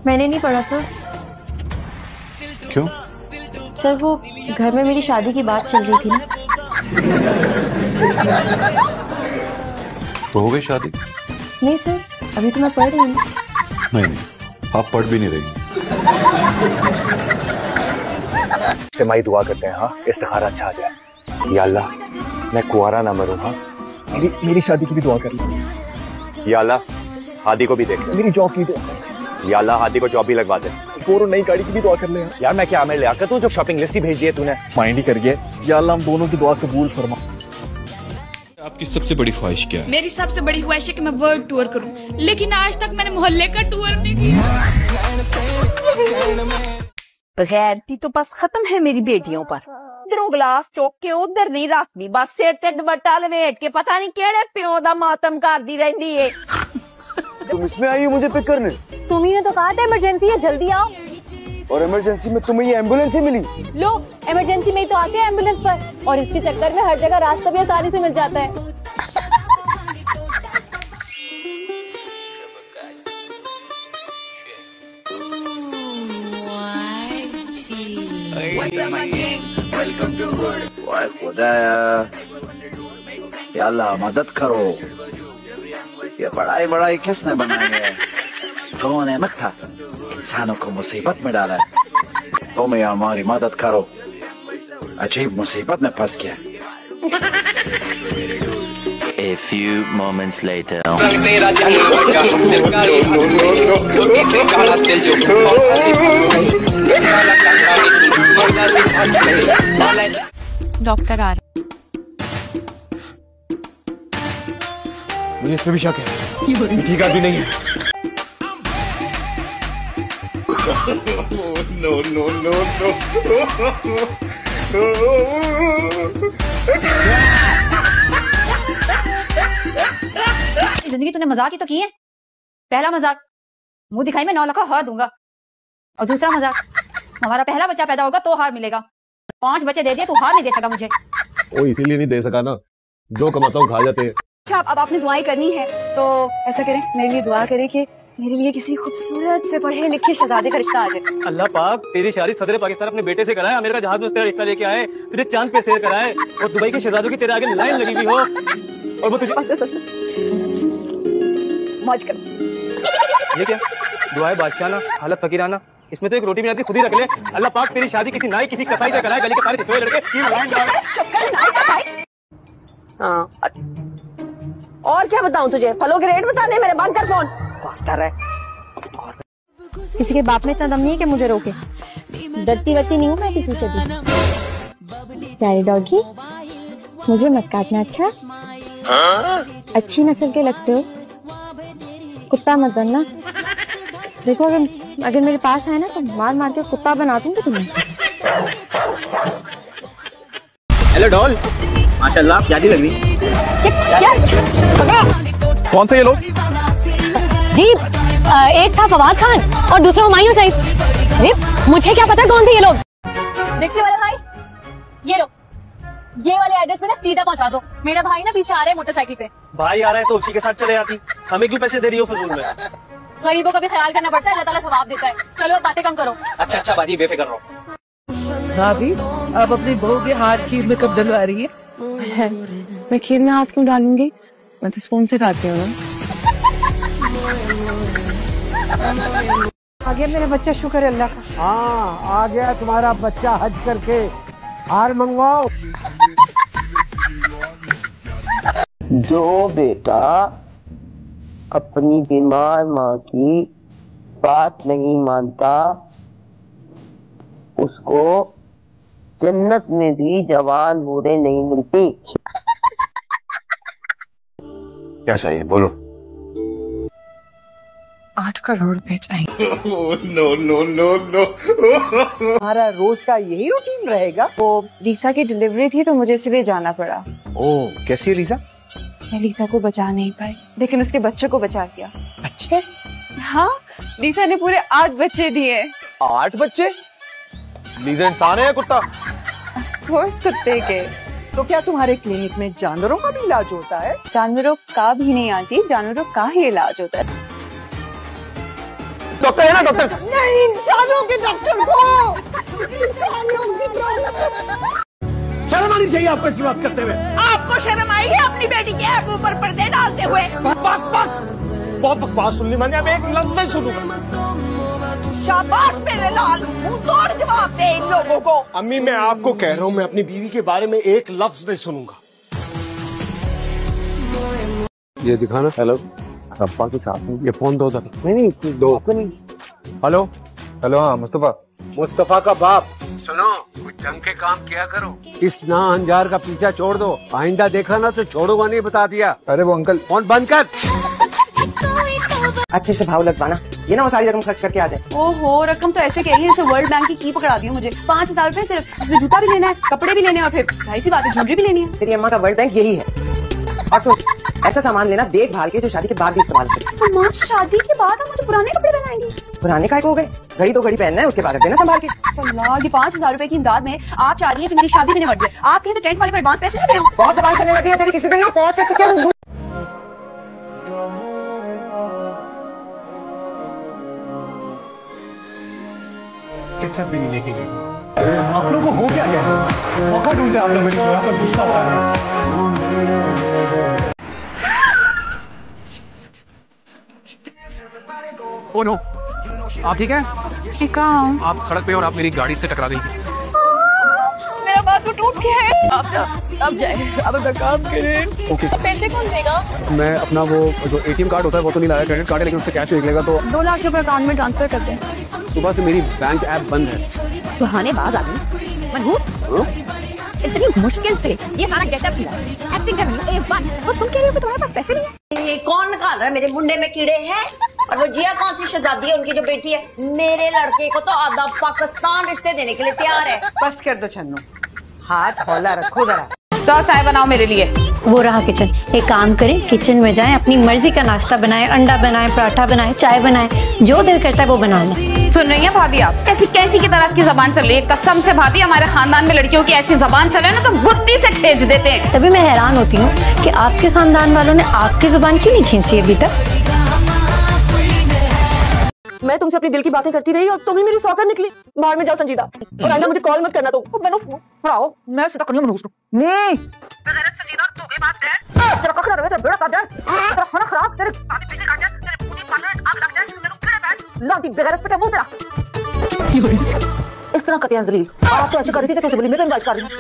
मैंने नहीं पढ़ा सर। क्यों? सर वो घर में मेरी शादी की बात चल रही थी ना। तो हो गई शादी? नहीं सर, अभी तो मैं पढ़ रही हूँ। नहीं, आप पढ़ भी नहीं रही। इज्तिमाई दुआ करते हैं, हाँ, इस्तिखारा अच्छा आ जाए। या अल्लाह मैं कुंवारा ना मरूं, हाँ। मेरी शादी की भी दुआ कर लो। या अल्लाह हादी को भी देख ले। मेरी जॉब की दुआ। या अल्लाह हादी को जॉब भी लगवा दे। और नई गाड़ी की भी दुआ कर ले यार। मैं क्या आमिर लियाकत हूँ जो शॉपिंग लिस्ट ही भेज दी है तूने? माइंड ही करिए। या अल्लाह हम दोनों की दुआ कबूल फरमा। आपकी सबसे बड़ी ख्वाहिश क्या है? मेरी सबसे बड़ी ख्वाहिश है कि मैं वर्ल्ड टूर करूं, लेकिन आज तक मैंने मोहल्ले का टूर नहीं किया। गैरती तो बस खत्म है मेरी बेटियों पर। इधरों गिलास चौक के उधर नहीं रखती, बस सिर ते दुपट्टा लपेट के पता नहीं केड़े प्यो दा मातम करदी रहंदी है। तुम इसमें आई हो मुझे पिक करने? तुम्ही ने तो कहा था इमरजेंसी है, जल्दी आओ। और इमरजेंसी में तुम्हें ये एम्बुलेंस ही मिली? लो, इमरजेंसी में ही तो आते हैं एम्बुलेंस पर, और इसके चक्कर में हर जगह रास्ता भी आसानी से मिल जाता है। या अल्लाह मदद करो, ये बड़ाई किसने बनाई है? कौन है मक्ता इंसानों को मुसीबत में डाला है? तुम या हमारी मदद करो, अजीब मुसीबत में फंस गया। A few moments later. Doctor आ रहे। मुझे इस पे भी शक है, ठीक आदमी नहीं है। No no no no. जिंदगी तूने मजाक ही तो की है। पहला मजाक मुंह दिखाई में 9 लाख हार दूंगा, और दूसरा मजाक हमारा पहला बच्चा पैदा होगा तो हार मिलेगा। 5 बच्चे दे दिए तो हार नहीं दे सका मुझे। ओ इसीलिए नहीं दे सका ना, जो कमाता हूँ खा जाते हैं। अच्छा अब आपने दुआएं करनी है तो ऐसा करें, मेरे लिए दुआ करें कि मेरे लिए किसी खूबसूरत से पढ़े लिखे शहजादे का रिश्ता आ जाए। अल्लाह पाक तेरी शादी सदर पाकिस्तान अपने बेटे से कराए, अमेरिका जहाज में तेरा रिश्ता लेके आए, तुझे चांद पे सैर कराए, और दुबई के शहजादों की तेरे आगे लाइन लगी हुई हो, और वो तुझे मौज कर। ये क्या दुआए बादशाह हालत फकीराना, इसमें तो एक रोटी भी आती खुद ही रख ले। अल्लाह पाक तेरी शादी किसी नाई किसी कसाई से कराए, गली के सारे चितवे लड़के। हाँ और क्या बताऊं तुझे, फलों के रेट बता दे मेरे। बंद कर फोन, पास कर रहा है। किसी के बाप में इतना दम नहीं है कि मुझे रोके। डरती वरती नहीं हूँ मैं किसी से भी। प्यारी डॉगी, मुझे मत काटना, अच्छा? अच्छी नस्ल के लगते हो, कुत्ता मत बनना। देखो अगर मेरे पास है ना तो मार मार के कुत्ता बना दूंगी तुम्हें। हेलो डॉल, माशाल्लाह प्यारी लग रही। क्या? कौन थे ये लोग? जी एक था फवाद खान और दूसरा हुमायूं सईद। अरे मुझे क्या पता कौन थे ये लोग। रिक्शे वाले भाई, ये लो, ये वाले एड्रेस पे ना सीधा पहुंचा दो। मेरा भाई ना पीछे आ रहा है मोटरसाइकिल पे। भाई आ रहा है तो उसी के साथ चले आती, हमें क्यों पैसे दे रही हो फजूल में? गरीबों का भी ख्याल करना पड़ता है, अल्लाह ताला सवाब देता है। चलो अब बातें कम करो। अच्छा बाजी बेफिक्र रहो। भाभी आप अपनी बहू के हाथ खीर में कब डलवा रही है? मैं खीर में हाथ क्यों डालूंगी, मैं तो स्पून से खाती हूँ ना। आ गया मेरा बच्चा, शुक्र है अल्लाह का। हाँ आ गया तुम्हारा बच्चा हज करके। हार मंगवाओ। जो बेटा अपनी बीमार माँ की बात नहीं मानता, उसको जन्नत में भी जवान बूढ़े नहीं मिलती। क्या चाहिए बोलो? 8 करोड़ रुपए चाहिए। No no no no. हमारा रोज का यही रूटीन रहेगा। वो लीसा की डिलीवरी थी तो मुझे इसलिए जाना पड़ा। ओ कैसी है लीसा? मैं लीसा को बचा नहीं पाई, लेकिन उसके बच्चे को बचा दिया। अच्छे? हाँ, लीसा ने पूरे 8 बच्चे दिए। 8 बच्चे? लीजा इंसान है या कुत्ता? कोर्स कुत्ते के। तो क्या तुम्हारे क्लिनिक में जानवरों का भी इलाज होता है? जानवरों का भी नहीं आंटी, जानवरों का ही इलाज होता है। डॉक्टर है ना डॉक्टर? नहीं, इंसानों के डॉक्टर को, इंसानों की। शर्म आनी चाहिए आपको ऐसी बात करते हुए। आपको शर्म आई है अपनी बेटी के ऊपर पर्दे डालते हुए? बस बस, बहुत बकवास सुन ली मैंने, अब एक लफ्ज नहीं सुनूंगा। शाबाश मेरे लाल, मुंह तोड़ जवाब दे इन लोगों को। अम्मी मैं आपको कह रहा हूँ, मैं अपनी बीवी के बारे में एक लफ्ज नहीं सुनूंगा। ये दिखाना। हेलो, अब्बा के साथ में ये फोन दो जरा। नहीं दो। हेलो हेलो, हाँ मुस्तफा। मुस्तफा का बाप, सुनो कुछ जंग के काम किया करो। इस नाहंजार का पीछा छोड़ दो, आइंदा देखा ना तो छोड़ूंगा नहीं, बता दिया। अरे वो अंकल फोन बंद कर। अच्छे से भाव लगवाना, ये ना वो सारी रकम खर्च करके आ जाए। ओहो, रकम तो ऐसे कही जैसे वर्ल्ड बैंक की पकड़ा दी हो मुझे। 5,000 रुपए सिर्फ, इसमें जूता भी लेना है, कपड़े भी लेने हैं और फिर जाहिर सी बात है ज्वेलरी भी लेनी है। तेरी अम्मा का वर्ल्ड बैंक यही है। और सुन, ऐसा सामान लेना देखभाल के जो शादी के बाद भी इस्तेमाल करे। अम्मा शादी के बाद हम मुझे पुराने कपड़े पहनाएंगी? पुराने काय को हो गए, घड़ी तो घड़ी पहनना है, उसके बाद रख देना संभाल के। सल्लाह, ये 5,000 रुपए की इमदाद में आप चाह रही है कि मेरी शादी भी निपट जाए। आप कहीं तो टेंट वाले को एडवांस पैसे दे रहे हो। बहुत सवाल करने लगी है तेरी, किसी दिन ना पहुंच के क्या केचप भी नहीं लेके गई। आप लोगों को हो क्या गया? मौका ढूंढते आप लोग मेरी जगह पर गुस्सा आ रहा है। ओ नो, आप ठीक हैं? ठीक हूँ। आप सड़क पे और आप मेरी गाड़ी से टकरा गई थी। मेरा बाथू टूट गया है। अब जाए, अब अपना काम करें। ओके। पैसे कौन देगा? मैं अपना वो जो ATM कार्ड होता है वो तो नहीं लाया, क्रेडिट कार्ड है, लेकिन उससे कैश निकलेगा तो 2 लाख रुपए अकाउंट में ट्रांसफर कर दें। सुबह से मेरी बैंक ऐप बंद है। बहानेबाज आदमी। मनहूस, इतनी मुश्किल से ये सारा गेटअप किया, एक्टिंग कर रही है A1, और तुम कह रही हो कि तुम्हारे पास पैसे नहीं है? ये कौन निकाल रहा है? मेरे मुंडे में कीड़े हैं। और वो जिया कौन सी शहजादी है उनकी जो बेटी है? मेरे लड़के को तो आधा पाकिस्तान रिश्ते देने के लिए तैयार है। बस कर दो छन्नू, हाथ हौला रखो जरा। तो चाय बनाओ मेरे लिए। वो रहा किचन। एक काम करें, किचन में जाएं, अपनी मर्जी का नाश्ता बनाएं, अंडा बनाएं, पराठा बनाएं, चाय बनाएं, जो दिल करता है वो बना लें। सुन रही हैं भाभी आप? कैसी कैंची की तरह की जबान चल रही है। कसम से भाभी, हमारे खानदान में लड़कियों की ऐसी जबान चले ना तो गुत्ती से खींच देते हैं। तभी मैं हैरान होती हूँ कि आपके खानदान वालों ने आपकी जुबान क्यों नहीं खींची अभी तक। मैं तुमसे अपनी दिल की बातें करती रही और तुम ही मेरी सौकर निकली। बाहर में जाओ संजीदा, और आइंदा मुझे कॉल मत करना। तो मैंने पढ़ाओ, मैं सीधा करनी हूं नहीं बेगैरत संजीदा, तू के बात है। तेरा कखरा रहे, तेरा बेड़ा काट जाए, तेरा खाना खराब, तेरे आधी बिजली काट जाए, तेरे पूरी पार्लर में आग लग जाए, तेरे गिरे बैठ लाती बेगैरत पे क्या मुंह तेरा। इस तरह कटिया जलील आप तो ऐसे कर रही थी जैसे बोली मैं इनवाइट कर रही हूं।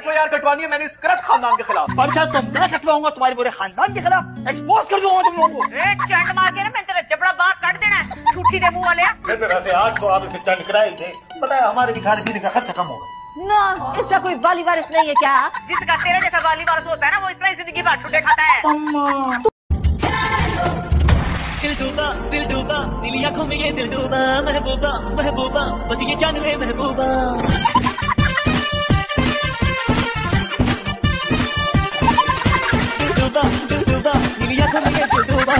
FIR कटवानी है मैंने स्क्रट खानदान के खिलाफ। पर्चा तो मैं कटवाऊंगा तुम्हारे पूरे खानदान के खिलाफ, एक्सपोज कर दूंगा तुम लोगों को। एक चंड मार के ना मैं तेरा जबड़ा बाहर काट देना है, झूठी दे मुंह वाले। घर में वैसे आज तो आप इसे चंड कराए थे, पता है हमारे भी खाने पीने का खर्चा कम होगा ना। इसका कोई वाली वारिस नहीं है क्या? जिसका तेरे जैसा वाली वारिस होता है ना, वो इस तरह जिंदगी भर छुट्टे खाता है। दिल डूबा नीली आंखों में ये दिल डूबा, महबूबा महबूबा बस ये जानू है महबूबा। दिल डूबा नीली आंखों में ये दिल डूबा।